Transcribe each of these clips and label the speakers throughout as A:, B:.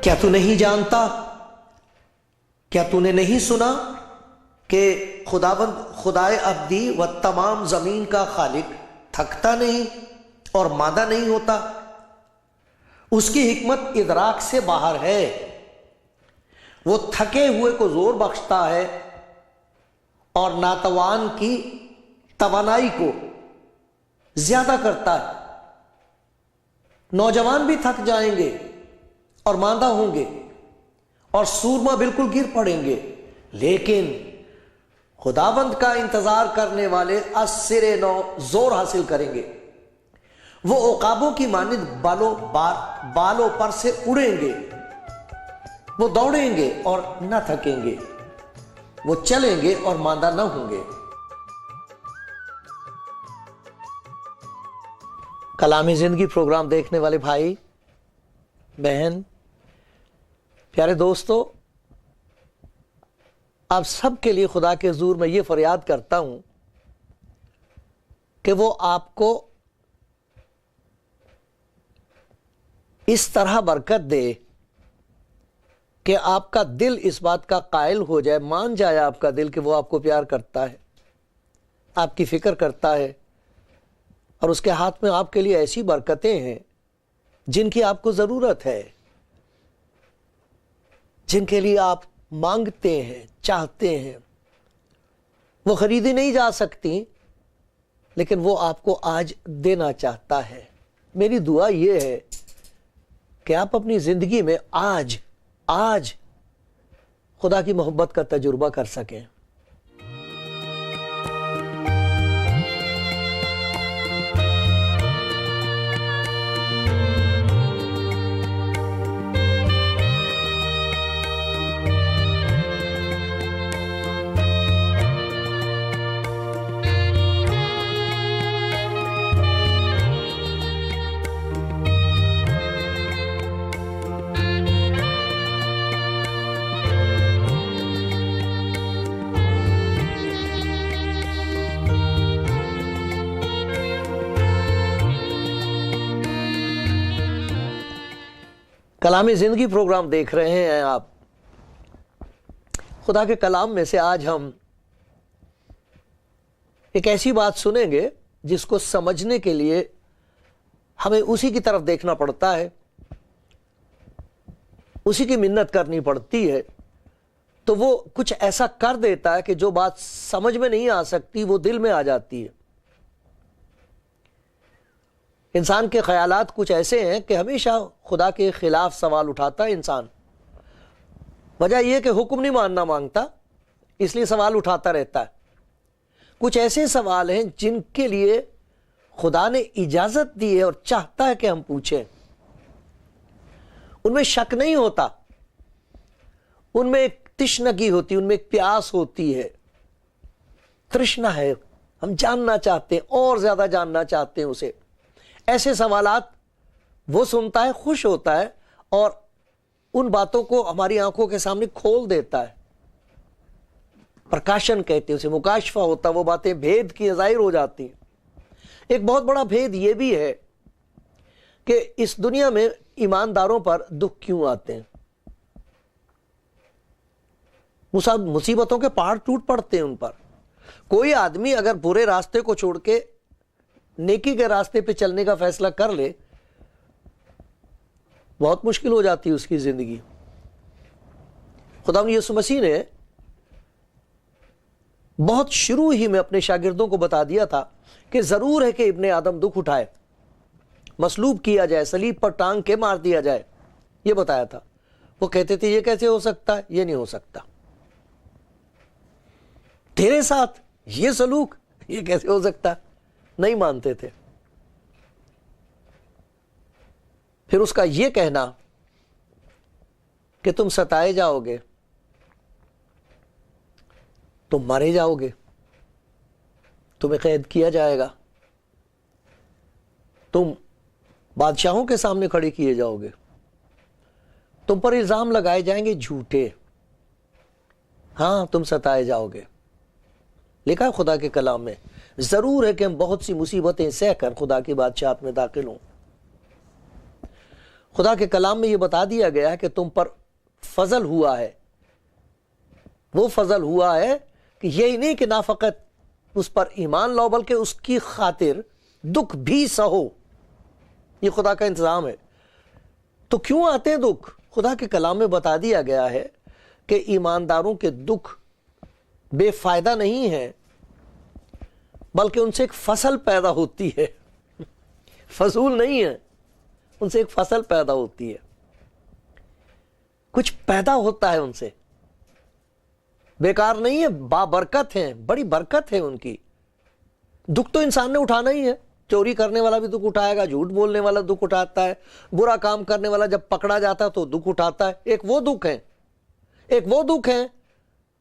A: کیا تو نہیں جانتا، کیا تو نے نہیں سنا کہ خداوند خدائے ابدی و تمام زمین کا خالق تھکتا نہیں اور مادہ نہیں ہوتا؟ اس کی حکمت ادراک سے باہر ہے۔ وہ تھکے ہوئے کو زور بخشتا ہے اور ناتوان کی توانائی کو زیادہ کرتا ہے۔ نوجوان بھی تھک جائیں گے اور ماندہ ہوں گے اور سورما بالکل گر پڑیں گے، لیکن خداوند کا انتظار کرنے والے از نو زور حاصل کریں گے۔ وہ عقابوں کی مانند بالوں پر سے اڑیں گے، وہ دوڑیں گے اور نہ تھکیں گے، وہ چلیں گے اور ماندہ نہ ہوں گے۔ کلامی زندگی پروگرام دیکھنے والے بھائی بہن، پیارے دوستو، آپ سب کے لیے خدا کے حضور میں یہ فریاد کرتا ہوں کہ وہ آپ کو اس طرح برکت دے کہ آپ کا دل اس بات کا قائل ہو جائے، مان جائے آپ کا دل کہ وہ آپ کو پیار کرتا ہے، آپ کی فکر کرتا ہے، اور اس کے ہاتھ میں آپ کے لیے ایسی برکتیں ہیں جن کی آپ کو ضرورت ہے، جن کے لیے آپ مانگتے ہیں، چاہتے ہیں۔ وہ خریدی نہیں جا سکتی، لیکن وہ آپ کو آج دینا چاہتا ہے۔ میری دعا یہ ہے کہ آپ اپنی زندگی میں آج خدا کی محبت کا تجربہ کر سکیں۔ کلامی زندگی پروگرام دیکھ رہے ہیں آپ۔ خدا کے کلام میں سے آج ہم ایک ایسی بات سنیں گے جس کو سمجھنے کے لیے ہمیں اسی کی طرف دیکھنا پڑتا ہے، اسی کی منت کرنی پڑتی ہے، تو وہ کچھ ایسا کر دیتا ہے کہ جو بات سمجھ میں نہیں آ سکتی وہ دل میں آ جاتی ہے۔ انسان کے خیالات کچھ ایسے ہیں کہ ہمیشہ خدا کے خلاف سوال اٹھاتا ہے انسان۔ وجہ یہ کہ حکم نہیں ماننا مانگتا، اس لیے سوال اٹھاتا رہتا ہے۔ کچھ ایسے سوال ہیں جن کے لیے خدا نے اجازت دی ہے اور چاہتا ہے کہ ہم پوچھیں۔ ان میں شک نہیں ہوتا، ان میں ایک تشنگی ہوتی، ان میں ایک پیاس ہوتی ہے، ترشنا ہے، ہم جاننا چاہتے ہیں اور زیادہ جاننا چاہتے ہیں اسے۔ ایسے سوالات وہ سنتا ہے، خوش ہوتا ہے اور ان باتوں کو ہماری آنکھوں کے سامنے کھول دیتا ہے۔ پرکاشن کہتے ہیں اسے، مکاشفہ ہوتا، وہ باتیں بھید کی ظاہر ہو جاتی ہیں۔ ایک بہت بڑا بھید یہ بھی ہے کہ اس دنیا میں ایمانداروں پر دکھ کیوں آتے ہیں، مصیبتوں کے پہاڑ ٹوٹ پڑتے ہیں ان پر۔ کوئی آدمی اگر برے راستے کو چھوڑ کے نیکی کے راستے پہ چلنے کا فیصلہ کر لے، بہت مشکل ہو جاتی ہے اس کی زندگی۔ خدا یسوع مسیح نے بہت شروع ہی میں اپنے شاگردوں کو بتا دیا تھا کہ ضرور ہے کہ ابن آدم دکھ اٹھائے، مصلوب کیا جائے، صلیب پر ٹانگ کے مار دیا جائے، یہ بتایا تھا۔ وہ کہتے تھے یہ کیسے ہو سکتا ہے، یہ نہیں ہو سکتا، تیرے ساتھ یہ سلوک، یہ کیسے ہو سکتا ہے، نہیں مانتے تھے۔ پھر اس کا یہ کہنا کہ تم ستائے جاؤ گے، تم مارے جاؤ گے، تمہیں قید کیا جائے گا، تم بادشاہوں کے سامنے کھڑے کیے جاؤ گے، تم پر الزام لگائے جائیں گے جھوٹے، ہاں تم ستائے جاؤ گے۔ لکھا ہے خدا کے کلام میں، ضرور ہے کہ ہم بہت سی مصیبتیں سہ کر خدا کی بادشاہت میں داخل ہوں۔ خدا کے کلام میں یہ بتا دیا گیا ہے کہ تم پر فضل ہوا ہے، وہ فضل ہوا ہے کہ یہی نہیں کہ نہ فقط اس پر ایمان لاؤ بلکہ اس کی خاطر دکھ بھی سہو، یہ خدا کا انتظام ہے۔ تو کیوں آتے ہیں دکھ؟ خدا کے کلام میں بتا دیا گیا ہے کہ ایمانداروں کے دکھ بے فائدہ نہیں ہے، بلکہ ان سے ایک فصل پیدا ہوتی ہے، فضول نہیں ہے، ان سے ایک فصل پیدا ہوتی ہے، کچھ پیدا ہوتا ہے ان سے، بیکار نہیں ہے، بابرکت ہیں، بڑی برکت ہے ان کی۔ دکھ تو انسان نے اٹھانا ہی ہے، چوری کرنے والا بھی دکھ اٹھائے گا، جھوٹ بولنے والا دکھ اٹھاتا ہے، برا کام کرنے والا جب پکڑا جاتا ہے تو دکھ اٹھاتا ہے۔ ایک وہ دکھ ہے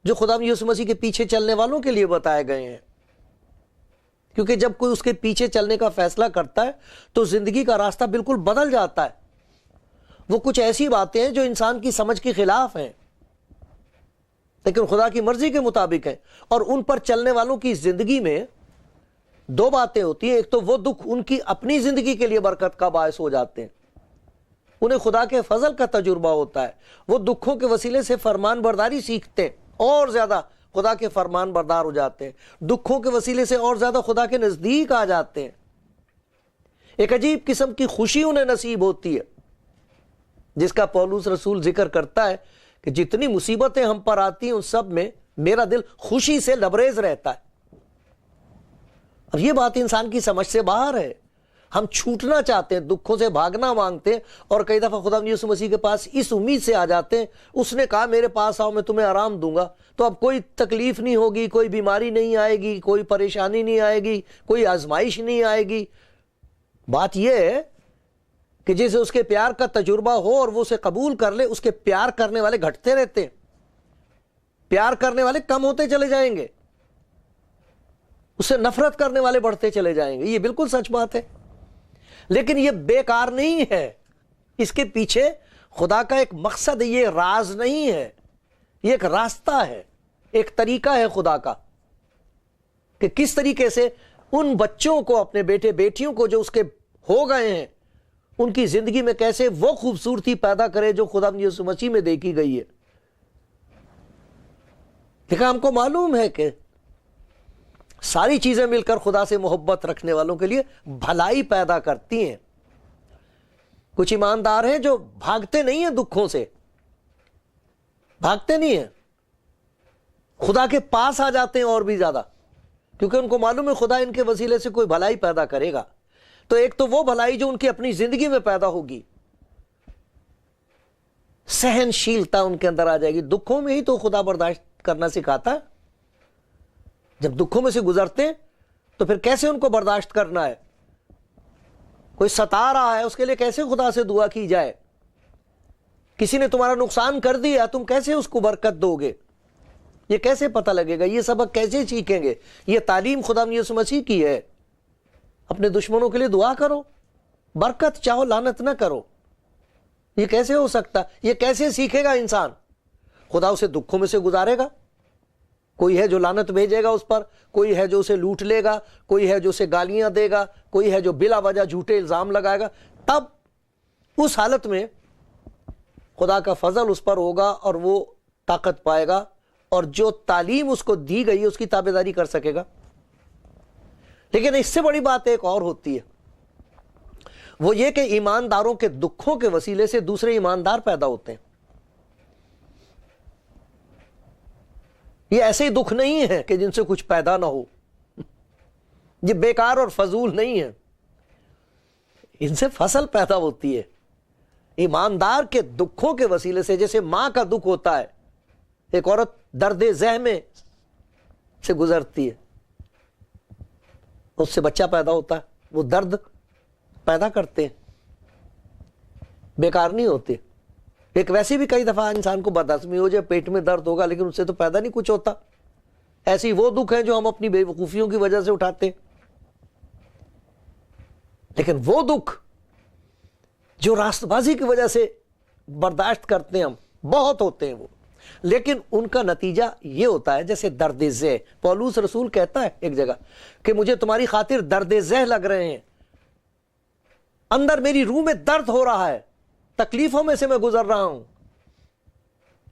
A: جو خدا یسوع مسیح کے پیچھے چلنے والوں کے لیے بتائے گئے ہیں، کیونکہ جب کوئی اس کے پیچھے چلنے کا فیصلہ کرتا ہے تو زندگی کا راستہ بالکل بدل جاتا ہے۔ وہ کچھ ایسی باتیں ہیں جو انسان کی سمجھ کے خلاف ہیں، لیکن خدا کی مرضی کے مطابق ہیں، اور ان پر چلنے والوں کی زندگی میں دو باتیں ہوتی ہیں۔ ایک تو وہ دکھ ان کی اپنی زندگی کے لیے برکت کا باعث ہو جاتے ہیں، انہیں خدا کے فضل کا تجربہ ہوتا ہے، وہ دکھوں کے وسیلے سے فرمان برداری سیکھتے ہیں، اور زیادہ خدا کے فرمان بردار ہو جاتے ہیں، دکھوں کے وسیلے سے اور زیادہ خدا کے نزدیک آ جاتے ہیں۔ ایک عجیب قسم کی خوشی انہیں نصیب ہوتی ہے، جس کا پولس رسول ذکر کرتا ہے کہ جتنی مصیبتیں ہم پر آتی ہیں ان سب میں میرا دل خوشی سے لبریز رہتا ہے۔ اور یہ بات انسان کی سمجھ سے باہر ہے۔ ہم چھوٹنا چاہتے ہیں، دکھوں سے بھاگنا مانگتے ہیں، اور کئی دفعہ خدا یسوع مسیح کے پاس اس امید سے آ جاتے ہیں، اس نے کہا میرے پاس آؤ میں تمہیں آرام دوں گا، تو اب کوئی تکلیف نہیں ہوگی، کوئی بیماری نہیں آئے گی، کوئی پریشانی نہیں آئے گی، کوئی آزمائش نہیں آئے گی۔ بات یہ ہے کہ جسے اس کے پیار کا تجربہ ہو اور وہ اسے قبول کر لے، اس کے پیار کرنے والے گھٹتے رہتے ہیں، پیار کرنے والے کم ہوتے چلے جائیں گے، اس سے نفرت کرنے والے بڑھتے چلے جائیں گے۔ یہ بالکل سچ بات ہے، لیکن یہ بیکار نہیں ہے، اس کے پیچھے خدا کا ایک مقصد ہے، یہ راز نہیں ہے، یہ ایک راستہ ہے، ایک طریقہ ہے خدا کا کہ کس طریقے سے ان بچوں کو، اپنے بیٹے بیٹیوں کو جو اس کے ہو گئے ہیں، ان کی زندگی میں کیسے وہ خوبصورتی پیدا کرے جو خدا یسوع مسیح میں دیکھی گئی ہے۔ لیکن ہم کو معلوم ہے کہ ساری چیزیں مل کر خدا سے محبت رکھنے والوں کے لیے بھلائی پیدا کرتی ہیں۔ کچھ ایماندار ہیں جو بھاگتے نہیں ہیں دکھوں سے، بھاگتے نہیں ہیں، خدا کے پاس آ جاتے ہیں اور بھی زیادہ، کیونکہ ان کو معلوم ہے خدا ان کے وسیلے سے کوئی بھلائی پیدا کرے گا۔ تو ایک تو وہ بھلائی جو ان کی اپنی زندگی میں پیدا ہوگی، سہن شیلتا ان کے اندر آ جائے گی۔ دکھوں میں ہی تو خدا برداشت کرنا سکھاتا ہے۔ جب دکھوں میں سے گزرتے ہیں تو پھر کیسے ان کو برداشت کرنا ہے؟ کوئی ستا رہا ہے، اس کے لیے کیسے خدا سے دعا کی جائے؟ کسی نے تمہارا نقصان کر دیا، تم کیسے اس کو برکت دو گے؟ یہ کیسے پتہ لگے گا؟ یہ سبق کیسے سیکھیں گے؟ یہ تعلیم خدا یسوع مسیح کی ہے۔ اپنے دشمنوں کے لیے دعا کرو، برکت چاہو، لعنت نہ کرو۔ یہ کیسے ہو سکتا؟ یہ کیسے سیکھے گا انسان؟ خدا اسے دکھوں میں سے گزارے گا۔ کوئی ہے جو لعنت بھیجے گا اس پر، کوئی ہے جو اسے لوٹ لے گا، کوئی ہے جو اسے گالیاں دے گا، کوئی ہے جو بلا وجہ جھوٹے الزام لگائے گا۔ تب اس حالت میں خدا کا فضل اس پر ہوگا اور وہ طاقت پائے گا، اور جو تعلیم اس کو دی گئی ہے اس کی تابعداری کر سکے گا۔ لیکن اس سے بڑی بات ایک اور ہوتی ہے، وہ یہ کہ ایمانداروں کے دکھوں کے وسیلے سے دوسرے ایماندار پیدا ہوتے ہیں۔ یہ ایسے ہی دکھ نہیں ہے کہ جن سے کچھ پیدا نہ ہو، یہ بیکار اور فضول نہیں ہے، ان سے فصل پیدا ہوتی ہے۔ ایماندار کے دکھوں کے وسیلے سے، جیسے ماں کا دکھ ہوتا ہے، ایک عورت درد زحمے سے گزرتی ہے، اس سے بچہ پیدا ہوتا ہے، وہ درد پیدا کرتے ہیں، بیکار نہیں ہوتے۔ ایک ویسے بھی کئی دفعہ انسان کو بدہضمی ہو جائے، پیٹ میں درد ہوگا، لیکن اس سے تو پیدا نہیں کچھ ہوتا، ایسی وہ دکھ ہیں جو ہم اپنی بے وقوفیوں کی وجہ سے اٹھاتے ہیں، لیکن وہ دکھ جو راست بازی کی وجہ سے برداشت کرتے ہیں ہم، بہت ہوتے ہیں وہ، لیکن ان کا نتیجہ یہ ہوتا ہے جیسے درد ذہ۔ پولوس رسول کہتا ہے ایک جگہ کہ مجھے تمہاری خاطر درد ذہ لگ رہے ہیں، اندر میری روح میں درد ہو رہا ہے، تکلیفوں میں سے میں گزر رہا ہوں،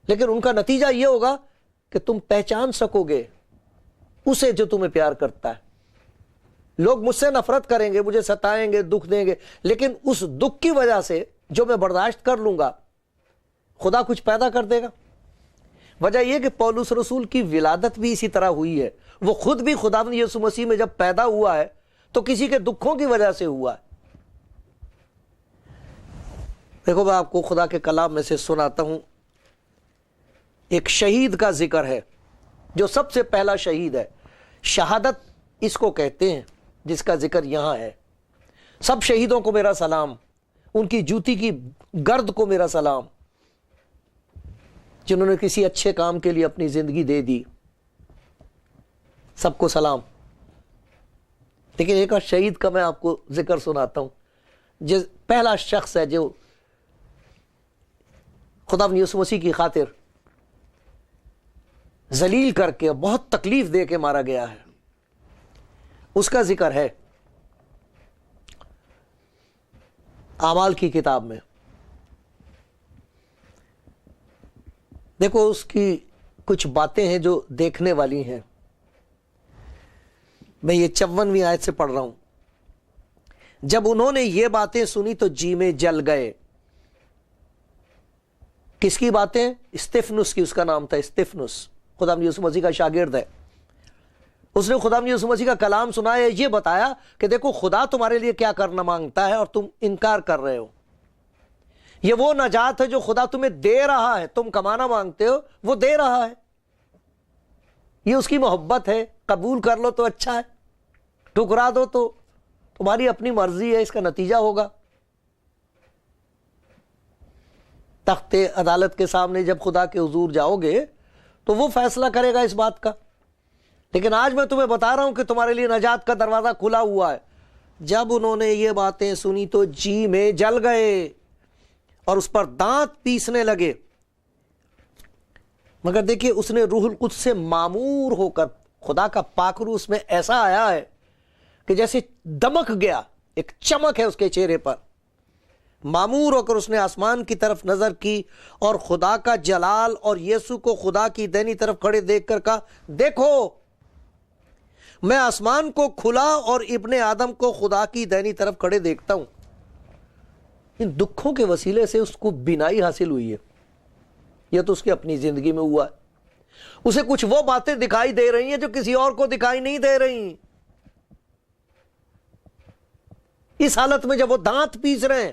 A: لیکن ان کا نتیجہ یہ ہوگا کہ تم پہچان سکو گے اسے جو تمہیں پیار کرتا ہے۔ لوگ مجھ سے نفرت کریں گے، مجھے ستائیں گے، دکھ دیں گے، لیکن اس دکھ کی وجہ سے جو میں برداشت کر لوں گا، خدا کچھ پیدا کر دے گا۔ وجہ یہ کہ پولس رسول کی ولادت بھی اسی طرح ہوئی ہے، وہ خود بھی خداوند یسوع مسیح میں جب پیدا ہوا ہے تو کسی کے دکھوں کی وجہ سے ہوا ہے۔ دیکھو میں آپ کو خدا کے کلام میں سے سناتا ہوں، ایک شہید کا ذکر ہے جو سب سے پہلا شہید ہے، شہادت اس کو کہتے ہیں جس کا ذکر یہاں ہے۔ سب شہیدوں کو میرا سلام، ان کی جوتی کی گرد کو میرا سلام، جنہوں نے کسی اچھے کام کے لیے اپنی زندگی دے دی، سب کو سلام۔ لیکن ایک اور شہید کا میں آپ کو ذکر سناتا ہوں، جو پہلا شخص ہے جو خداوند یسوع مسیح کی خاطر ذلیل کر کے بہت تکلیف دے کے مارا گیا ہے، اس کا ذکر ہے اعمال کی کتاب میں۔ دیکھو اس کی کچھ باتیں ہیں جو دیکھنے والی ہیں۔ میں یہ 54ویں آیت سے پڑھ رہا ہوں۔ جب انہوں نے یہ باتیں سنی تو جی میں جل گئے۔ کس کی باتیں؟ استفنس کی، اس کا نام تھا استفنس، خداوند یسوع مسیح کا شاگرد ہے۔ اس نے خداوند یسوع مسیح کا کلام سنایا، یہ بتایا کہ دیکھو خدا تمہارے لیے کیا کرنا مانگتا ہے اور تم انکار کر رہے ہو۔ یہ وہ نجات ہے جو خدا تمہیں دے رہا ہے، تم کمانا مانگتے ہو، وہ دے رہا ہے۔ یہ اس کی محبت ہے، قبول کر لو تو اچھا ہے، ٹھکرا دو تو تمہاری اپنی مرضی ہے، اس کا نتیجہ ہوگا۔ تخت عدالت کے سامنے جب خدا کے حضور جاؤ گے تو وہ فیصلہ کرے گا اس بات کا، لیکن آج میں تمہیں بتا رہا ہوں کہ تمہارے لیے نجات کا دروازہ کھلا ہوا ہے۔ جب انہوں نے یہ باتیں سنی تو جی میں جل گئے اور اس پر دانت پیسنے لگے۔ مگر دیکھیے اس نے روح القدس سے معمور ہو کر، خدا کا پاک روح اس میں ایسا آیا ہے کہ جیسے دمک گیا، ایک چمک ہے اس کے چہرے پر۔ معمور ہو کر اس نے آسمان کی طرف نظر کی اور خدا کا جلال اور یسوع کو خدا کی دینی طرف کھڑے دیکھ کر کہا، دیکھو میں آسمان کو کھلا اور ابن آدم کو خدا کی دینی طرف کھڑے دیکھتا ہوں۔ ان دکھوں کے وسیلے سے اس کو بینائی حاصل ہوئی ہے، یہ تو اس کی اپنی زندگی میں ہوا ہے۔ اسے کچھ وہ باتیں دکھائی دے رہی ہیں جو کسی اور کو دکھائی نہیں دے رہی۔ اس حالت میں جب وہ دانت پیس رہے ہیں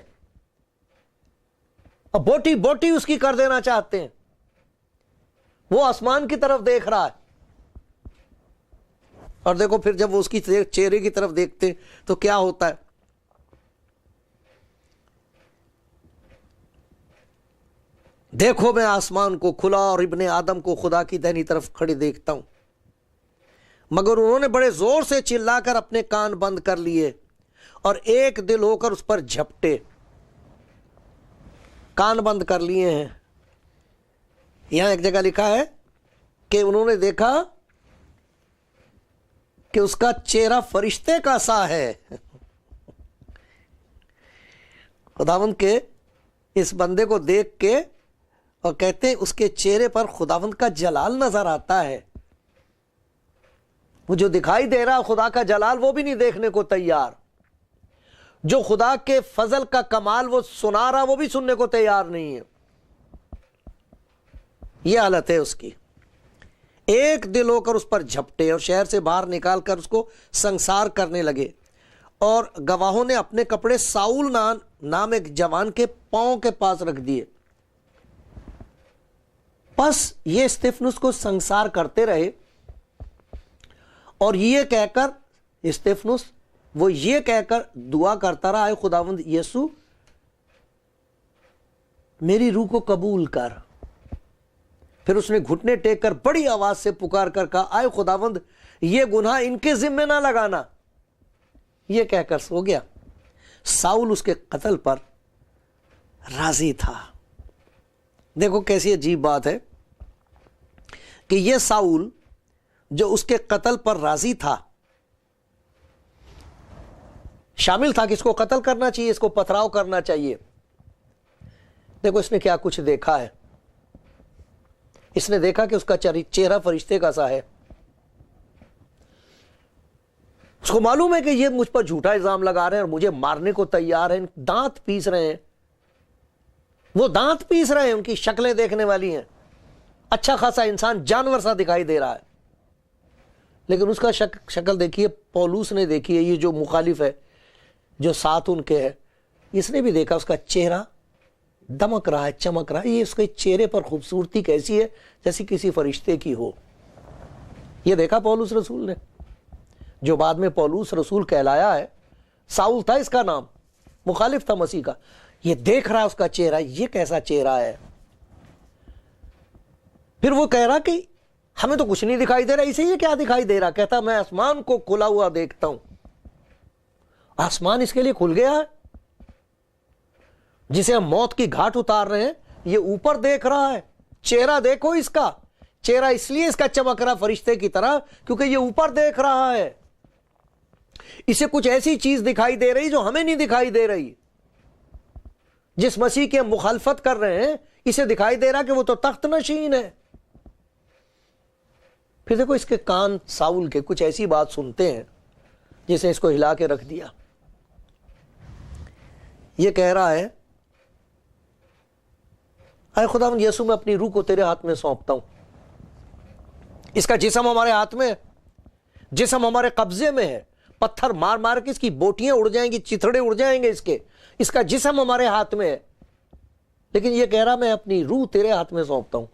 A: اور بوٹی بوٹی اس کی کر دینا چاہتے ہیں، وہ آسمان کی طرف دیکھ رہا ہے، اور دیکھو پھر جب وہ اس کی چہرے کی طرف دیکھتے ہیں تو کیا ہوتا ہے۔ دیکھو میں آسمان کو کھلا اور ابن آدم کو خدا کی دہنی طرف کھڑے دیکھتا ہوں۔ مگر انہوں نے بڑے زور سے چلا کر اپنے کان بند کر لیے اور ایک دل ہو کر اس پر جھپٹے۔ کان بند کر لیے ہیں۔ یہاں ایک جگہ لکھا ہے کہ انہوں نے دیکھا کہ اس کا چہرہ فرشتے کا سا ہے۔ خداوند کے اس بندے کو دیکھ کے اور کہتے ہیں اس کے چہرے پر خداوند کا جلال نظر آتا ہے۔ وہ جو دکھائی دے رہا خدا کا جلال وہ بھی نہیں دیکھنے کو تیار، جو خدا کے فضل کا کمال وہ سنا رہا وہ بھی سننے کو تیار نہیں ہے۔ یہ حالت ہے اس کی۔ ایک دل ہو کر اس پر جھپٹے اور شہر سے باہر نکال کر اس کو سنسار کرنے لگے، اور گواہوں نے اپنے کپڑے ساؤل نام ایک جوان کے پاؤں کے پاس رکھ دیے۔ بس یہ استفنس کو سنسار کرتے رہے، اور یہ کہہ کر استفنس وہ یہ کہہ کر دعا کرتا رہا، اے خداوند یسوع میری روح کو قبول کر۔ پھر اس نے گھٹنے ٹیک کر بڑی آواز سے پکار کر کہا آئے خداوند یہ گناہ ان کے ذمہ نہ لگانا. یہ کہہ کر سو گیا. ساؤل اس کے قتل پر راضی تھا. دیکھو کیسی عجیب بات ہے کہ یہ ساؤل جو اس کے قتل پر راضی تھا، شامل تھا کہ اس کو قتل کرنا چاہیے، اس کو پتھراؤ کرنا چاہیے. دیکھو اس نے کیا کچھ دیکھا ہے. اس نے دیکھا کہ اس کا چہرہ فرشتے کا سا ہے. اس کو معلوم ہے کہ یہ مجھ پر جھوٹا الزام لگا رہے ہیں اور مجھے مارنے کو تیار ہیں. دانت پیس رہے ہیں، وہ دانت پیس رہے ہیں، ان کی شکلیں دیکھنے والی ہیں. اچھا خاصا انسان جانور سا دکھائی دے رہا ہے، لیکن اس کا شکل دیکھیے. پولوس نے دیکھی ہے، یہ جو مخالف ہے جو ساتھ ان کے ہے، اس نے بھی دیکھا اس کا چہرہ دمک رہا ہے، چمک رہا ہے. یہ اس کے چہرے پر خوبصورتی کیسی ہے، جیسی کسی فرشتے کی ہو. یہ دیکھا پولوس رسول نے، جو بعد میں پولوس رسول کہلایا ہے. ساؤل تھا اس کا نام، مخالف تھا مسیح کا. یہ دیکھ رہا ہے اس کا چہرہ، یہ کیسا چہرہ ہے. پھر وہ کہہ رہا کہ ہمیں تو کچھ نہیں دکھائی دے رہا. اسے یہ کیا دکھائی دے رہا؟ کہتا میں آسمان کو کھلا ہوا دیکھتا ہوں. آسمان اس کے لیے کھل گیا ہے جسے ہم موت کی گھاٹ اتار رہے ہیں. یہ اوپر دیکھ رہا ہے. چہرہ دیکھو اس کا، چہرہ اس لیے اس کا چمک رہا فرشتے کی طرح کیونکہ یہ اوپر دیکھ رہا ہے. اسے کچھ ایسی چیز دکھائی دے رہی جو ہمیں نہیں دکھائی دے رہی. جس مسیح کی ہم مخالفت کر رہے ہیں اسے دکھائی دے رہا کہ وہ تو تخت نشین ہے. پھر دیکھو اس کے کان ساؤل کے کچھ ایسی بات سنتے ہیں جس نے اس کو ہلا کے رکھ دیا. یہ کہہ رہا ہے اے خداوند یسوع میں اپنی روح کو تیرے ہاتھ میں سونپتا ہوں. اس کا جسم ہمارے ہاتھ میں ہے، جسم ہمارے قبضے میں ہے. پتھر مار مار کے اس کی بوٹیاں اڑ جائیں گی، چتھڑے اڑ جائیں گے اس کا جسم ہمارے ہاتھ میں ہے. لیکن یہ کہہ رہا میں اپنی روح تیرے ہاتھ میں سونپتا ہوں.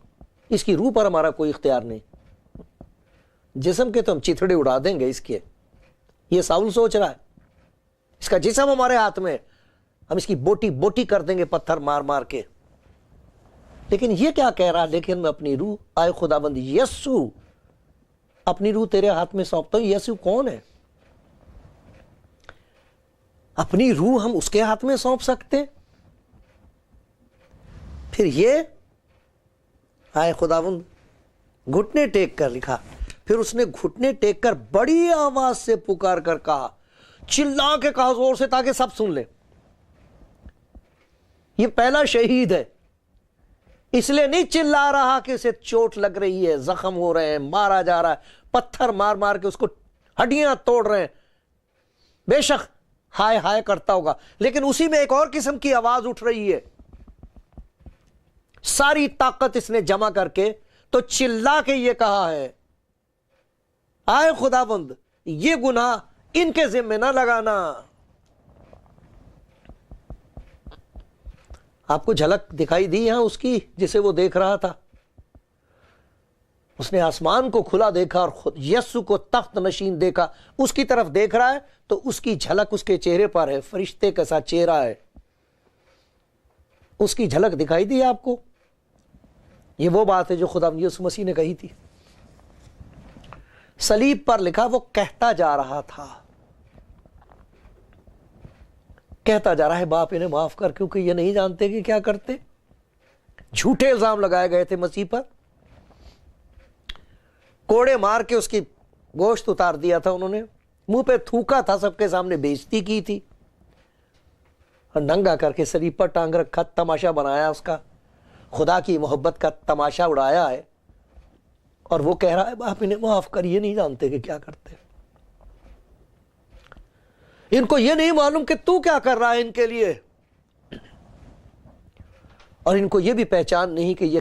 A: اس کی روح پر ہمارا کوئی اختیار نہیں. جسم کے تو ہم چتھڑے اڑا دیں گے اس کے. یہ ساؤل سوچ رہا ہے اس کا جسم ہمارے ہاتھ میں ہے، ہم اس کی بوٹی بوٹی کر دیں گے پتھر مار مار کے. لیکن یہ کیا کہہ رہا؟ لیکن میں اپنی روح آئے خداوند یسوع اپنی روح تیرے ہاتھ میں سونپتا ہوں. یسوع کون ہے؟ اپنی روح ہم اس کے ہاتھ میں سونپ سکتے؟ پھر یہ آئے خداوند گھٹنے ٹیک کر لکھا. پھر اس نے گھٹنے ٹیک کر بڑی آواز سے پکار کر کہا، چلا کے کہا زور سے تاکہ سب سن لیں. یہ پہلا شہید ہے، اس لیے نہیں چلا رہا کہ اسے چوٹ لگ رہی ہے، زخم ہو رہے ہیں، مارا جا رہا ہے، پتھر مار مار کے اس کو ہڈیاں توڑ رہے ہیں. بے شک ہائے ہائے کرتا ہوگا، لیکن اسی میں ایک اور قسم کی آواز اٹھ رہی ہے. ساری طاقت اس نے جمع کر کے تو چلا کے یہ کہا ہے آئے خداوند یہ گناہ ان کے ذمہ نہ لگانا. آپ کو جھلک دکھائی دی یہاں اس کی جسے وہ دیکھ رہا تھا. اس نے آسمان کو کھلا دیکھا اور خود یسوع کو تخت نشین دیکھا. اس کی طرف دیکھ رہا ہے تو اس کی جھلک اس کے چہرے پر ہے، فرشتے کا سا چہرہ ہے. اس کی جھلک دکھائی دی آپ کو. یہ وہ بات ہے جو خدا یسوع مسیح نے کہی تھی. صلیب پر لکھا وہ کہتا جا رہا تھا، کہتا جا رہا ہے باپ انہیں معاف کر کیونکہ یہ نہیں جانتے کہ کیا کرتے. جھوٹے الزام لگائے گئے تھے مسیح پر، کوڑے مار کے اس کی گوشت اتار دیا تھا انہوں نے، منہ پہ تھوکا تھا، سب کے سامنے بےعزتی کی تھی اور ننگا کر کے صلیب پر ٹانگ رکھا، تماشا بنایا اس کا، خدا کی محبت کا تماشا اڑایا ہے. اور وہ کہہ رہا ہے باپ انہیں معاف کر، یہ نہیں جانتے کہ کیا کرتے. ان کو یہ نہیں معلوم کہ تو کیا کر رہا ہے ان کے لیے، اور ان کو یہ بھی پہچان نہیں کہ یہ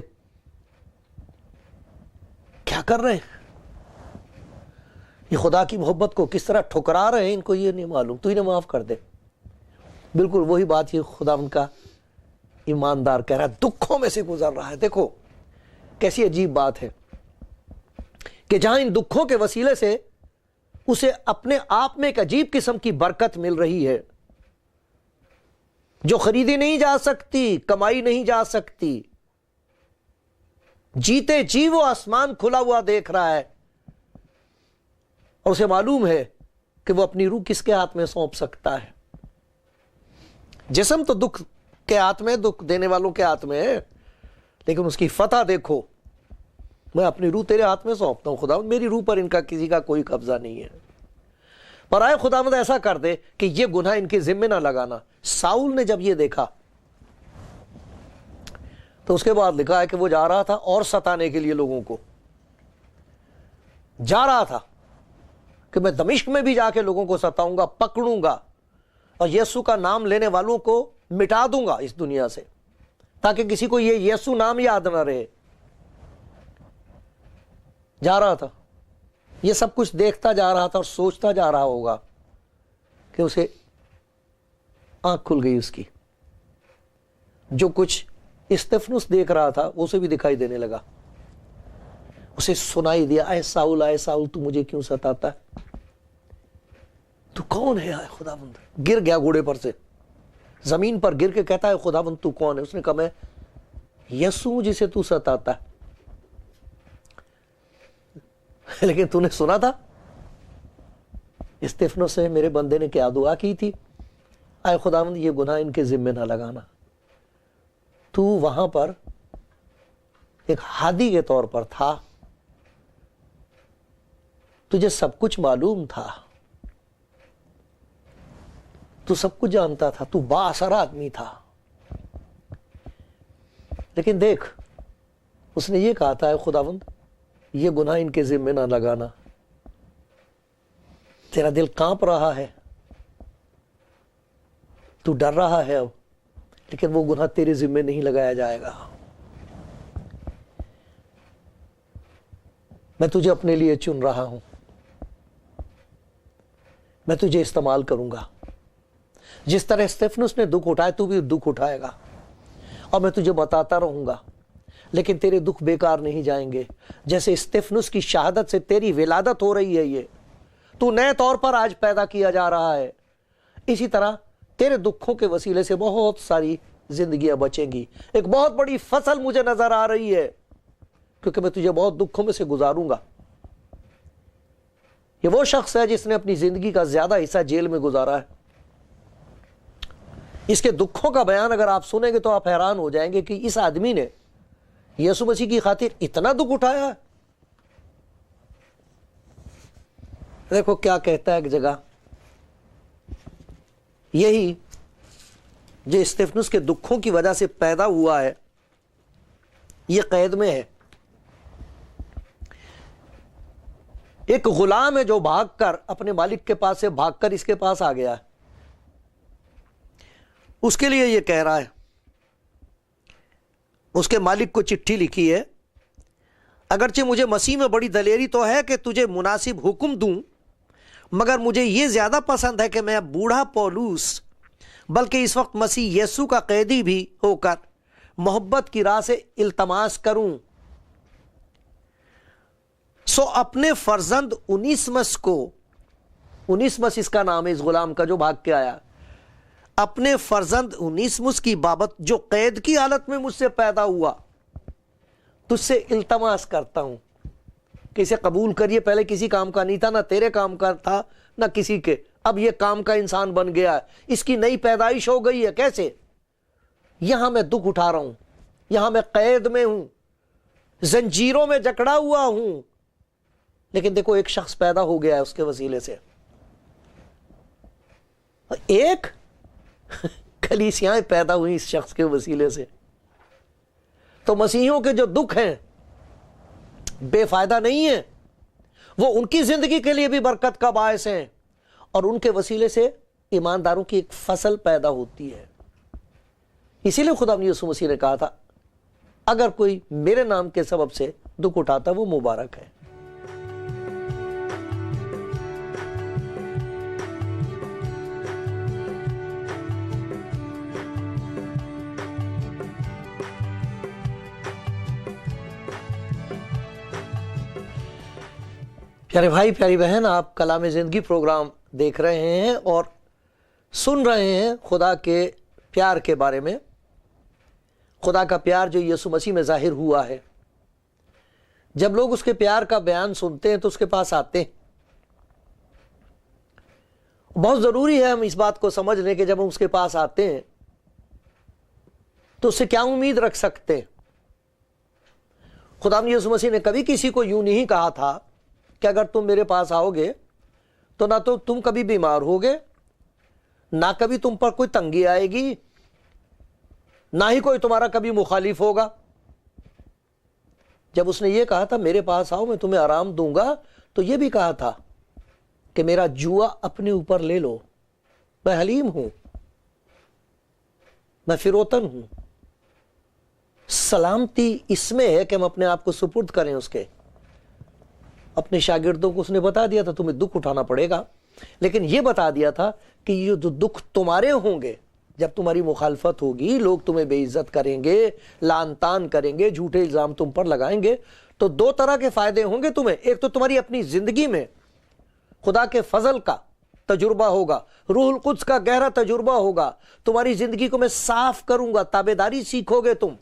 A: کیا کر رہے ہیں، یہ خدا کی محبت کو کس طرح ٹھکرا رہے ہیں. ان کو یہ نہیں معلوم. تو انہیں معاف کر دے. بالکل وہی بات یہ خدا ان کا ایماندار کہہ رہا ہے، دکھوں میں سے گزر رہا ہے. دیکھو کیسی عجیب بات ہے کہ جہاں ان دکھوں کے وسیلے سے اسے اپنے آپ میں ایک عجیب قسم کی برکت مل رہی ہے جو خریدی نہیں جا سکتی، کمائی نہیں جا سکتی. جیتے جی وہ آسمان کھلا ہوا دیکھ رہا ہے اور اسے معلوم ہے کہ وہ اپنی روح کس کے ہاتھ میں سونپ سکتا ہے. جسم تو دکھ کے ہاتھ میں، دکھ دینے والوں کے ہاتھ میں ہے، لیکن اس کی فتح دیکھو، میں اپنی روح تیرے ہاتھ میں سونپتا ہوں خدا، میری روح پر ان کا کسی کا کوئی قبضہ نہیں ہے. پر آئے خداوند ایسا کر دے کہ یہ گناہ ان کے ذمے نہ لگانا. ساؤل نے جب یہ دیکھا تو اس کے بعد لکھا ہے کہ وہ جا رہا تھا اور ستانے کے لیے لوگوں کو جا رہا تھا کہ میں دمشق میں بھی جا کے لوگوں کو ستاؤں گا، پکڑوں گا اور یسوع کا نام لینے والوں کو مٹا دوں گا اس دنیا سے، تاکہ کسی کو یہ یسوع نام یاد نہ رہے. جا رہا تھا، یہ سب کچھ دیکھتا جا رہا تھا اور سوچتا جا رہا ہوگا کہ اسے آنکھ کھل گئی اس کی. جو کچھ استفنس دیکھ رہا تھا اسے بھی دکھائی دینے لگا. اسے سنائی دیا، اے ساؤل تو مجھے کیوں ستاتا ہے؟ تو کون ہے اے خداوند؟ گر گیا گھوڑے پر سے، زمین پر گر کے کہتا ہے خداوند تو کون ہے؟ اس نے کہا میں یسوع جسے تو ستاتا ہے. لیکن تو نے سنا تھا استفنس سے میرے بندے نے کیا دعا کی تھی؟ اے خداوند یہ گناہ ان کے ذمے نہ لگانا. تو وہاں پر ایک ہادی کے طور پر تھا، تجھے سب کچھ معلوم تھا، تو سب کچھ جانتا تھا، تو با اثر آدمی تھا. لیکن دیکھ اس نے یہ کہا تھا اے خداوند یہ گناہ ان کے ذمے نہ لگانا. تیرا دل کانپ رہا ہے، تو ڈر رہا ہے اب، لیکن وہ گناہ تیرے ذمے نہیں لگایا جائے گا. میں تجھے اپنے لیے چن رہا ہوں، میں تجھے استعمال کروں گا. جس طرح استفنس نے دکھ اٹھائے تو بھی دکھ اٹھائے گا، اور میں تجھے بتاتا رہوں گا، لیکن تیرے دکھ بیکار نہیں جائیں گے. جیسے استفنس کی شہادت سے تیری ولادت ہو رہی ہے، یہ تو نئے طور پر آج پیدا کیا جا رہا ہے، اسی طرح تیرے دکھوں کے وسیلے سے بہت ساری زندگیاں بچیں گی. ایک بہت بڑی فصل مجھے نظر آ رہی ہے، کیونکہ میں تجھے بہت دکھوں میں سے گزاروں گا. یہ وہ شخص ہے جس نے اپنی زندگی کا زیادہ حصہ جیل میں گزارا ہے. اس کے دکھوں کا بیان اگر آپ سنیں گے تو آپ حیران ہو جائیں گے کہ اس آدمی نے یسوع مسیح کی خاطر اتنا دکھ اٹھایا ہے. دیکھو کیا کہتا ہے ایک جگہ، یہی جو استفنس کے دکھوں کی وجہ سے پیدا ہوا ہے یہ قید میں ہے. ایک غلام ہے جو بھاگ کر اپنے مالک کے پاس سے بھاگ کر اس کے پاس آ گیا ہے. اس کے لیے یہ کہہ رہا ہے، اس کے مالک کو چٹھی لکھی ہے، اگرچہ مجھے مسیح میں بڑی دلیری تو ہے کہ تجھے مناسب حکم دوں، مگر مجھے یہ زیادہ پسند ہے کہ میں بوڑھا پولوس بلکہ اس وقت مسیح یسوع کا قیدی بھی ہو کر محبت کی راہ سے التماس کروں. سو اپنے فرزند اونیسمس کو، اونیسمس اس کا نام ہے اس غلام کا جو بھاگ کے آیا، اپنے فرزند اونیسمس کی بابت جو قید کی حالت میں مجھ سے پیدا ہوا تجھ سے التماس کرتا ہوں کہ اسے قبول کریے. پہلے کسی کام کا نہیں تھا، نہ تیرے کام کا تھا نہ کسی کے، اب یہ کام کا انسان بن گیا ہے، اس کی نئی پیدائش ہو گئی ہے. کیسے؟ یہاں میں دکھ اٹھا رہا ہوں، یہاں میں قید میں ہوں، زنجیروں میں جکڑا ہوا ہوں، لیکن دیکھو ایک شخص پیدا ہو گیا ہے اس کے وسیلے سے. ایک کلیسیاں پیدا ہوئی اس شخص کے وسیلے سے. تو مسیحیوں کے جو دکھ ہیں بے فائدہ نہیں ہیں، وہ ان کی زندگی کے لیے بھی برکت کا باعث ہیں، اور ان کے وسیلے سے ایمانداروں کی ایک فصل پیدا ہوتی ہے. اسی لیے خدا یسوع مسیح نے کہا تھا اگر کوئی میرے نام کے سبب سے دکھ اٹھاتا وہ مبارک ہے. پیارے بھائی پیاری بہن، آپ کلام زندگی پروگرام دیکھ رہے ہیں اور سن رہے ہیں خدا کے پیار کے بارے میں. خدا کا پیار جو یسوع مسیح میں ظاہر ہوا ہے جب لوگ اس کے پیار کا بیان سنتے ہیں تو اس کے پاس آتے ہیں. بہت ضروری ہے ہم اس بات کو سمجھ لیں کہ جب ہم اس کے پاس آتے ہیں تو اس سے کیا امید رکھ سکتے ہیں. خداوند یسوع مسیح نے کبھی کسی کو یوں نہیں کہا تھا کہ اگر تم میرے پاس آؤ گے تو نہ تو تم کبھی بیمار ہوگے، نہ کبھی تم پر کوئی تنگی آئے گی، نہ ہی کوئی تمہارا کبھی مخالف ہوگا. جب اس نے یہ کہا تھا میرے پاس آؤ میں تمہیں آرام دوں گا، تو یہ بھی کہا تھا کہ میرا جوا اپنے اوپر لے لو، میں حلیم ہوں، میں فروتن ہوں. سلامتی اس میں ہے کہ ہم اپنے آپ کو سپرد کریں اس کے. اپنے شاگردوں کو اس نے بتا دیا تھا تمہیں دکھ اٹھانا پڑے گا، لیکن یہ بتا دیا تھا کہ یہ جو دکھ تمہارے ہوں گے، جب تمہاری مخالفت ہوگی، لوگ تمہیں بے عزت کریں گے، لعن طعن کریں گے، جھوٹے الزام تم پر لگائیں گے، تو دو طرح کے فائدے ہوں گے تمہیں. ایک تو تمہاری اپنی زندگی میں خدا کے فضل کا تجربہ ہوگا، روح القدس کا گہرا تجربہ ہوگا، تمہاری زندگی کو میں صاف کروں گا، تابعداری سیکھو گے تم.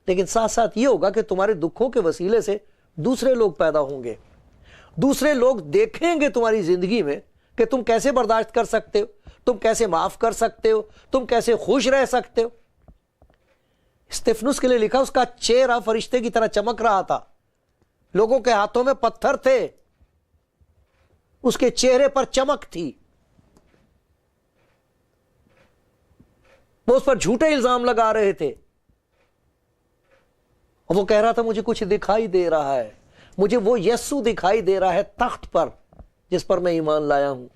A: لیکن ساتھ ساتھ یہ ہوگا کہ تمہارے دکھوں کے وسیلے سے دوسرے لوگ پیدا ہوں گے، دوسرے لوگ دیکھیں گے تمہاری زندگی میں کہ تم کیسے برداشت کر سکتے ہو، تم کیسے معاف کر سکتے ہو، تم کیسے خوش رہ سکتے ہو. استفنس کے لیے لکھا اس کا چہرہ فرشتے کی طرح چمک رہا تھا، لوگوں کے ہاتھوں میں پتھر تھے، اس کے چہرے پر چمک تھی. وہ اس پر جھوٹے الزام لگا رہے تھے، اور وہ کہہ رہا تھا مجھے کچھ دکھائی دے رہا ہے، مجھے وہ یسوع دکھائی دے رہا ہے تخت پر جس پر میں ایمان لایا ہوں.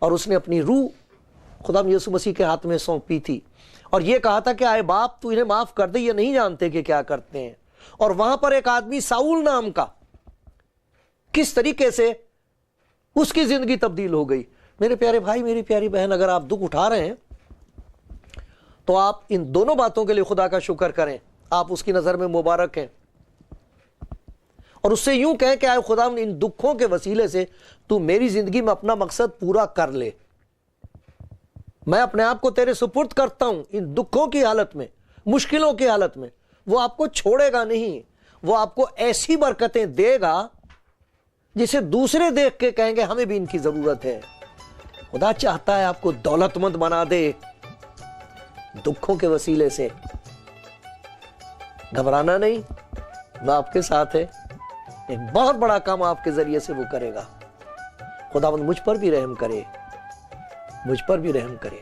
A: اور اس نے اپنی روح خدا یسوع مسیح کے ہاتھ میں سونپی تھی اور یہ کہا تھا کہ آئے باپ تو انہیں معاف کر دے، یہ نہیں جانتے کہ کیا کرتے ہیں. اور وہاں پر ایک آدمی ساؤل نام کا، کس طریقے سے اس کی زندگی تبدیل ہو گئی. میرے پیارے بھائی، میری پیاری بہن، اگر آپ دکھ اٹھا رہے ہیں تو آپ ان دونوں باتوں کے لیے خدا کا شکر کریں. آپ اس کی نظر میں مبارک ہیں، اور اس سے یوں کہیں کہ آئے خدا ان دکھوں کے وسیلے سے تو میری زندگی میں اپنا مقصد پورا کر لے. میں اپنے آپ کو تیرے سپرد کرتا ہوں. ان دکھوں کی حالت میں، مشکلوں کی حالت میں وہ آپ کو چھوڑے گا نہیں، وہ آپ کو ایسی برکتیں دے گا جسے دوسرے دیکھ کے کہیں گے ہمیں بھی ان کی ضرورت ہے. خدا چاہتا ہے آپ کو دولت مند بنا دے دکھوں کے وسیلے سے. گھبرانا نہیں، وہ آپ کے ساتھ ہے. ایک بہت بڑا کام آپ کے ذریعے سے وہ کرے گا. خداوند مجھ پر بھی رحم کرے، مجھ پر بھی رحم کرے.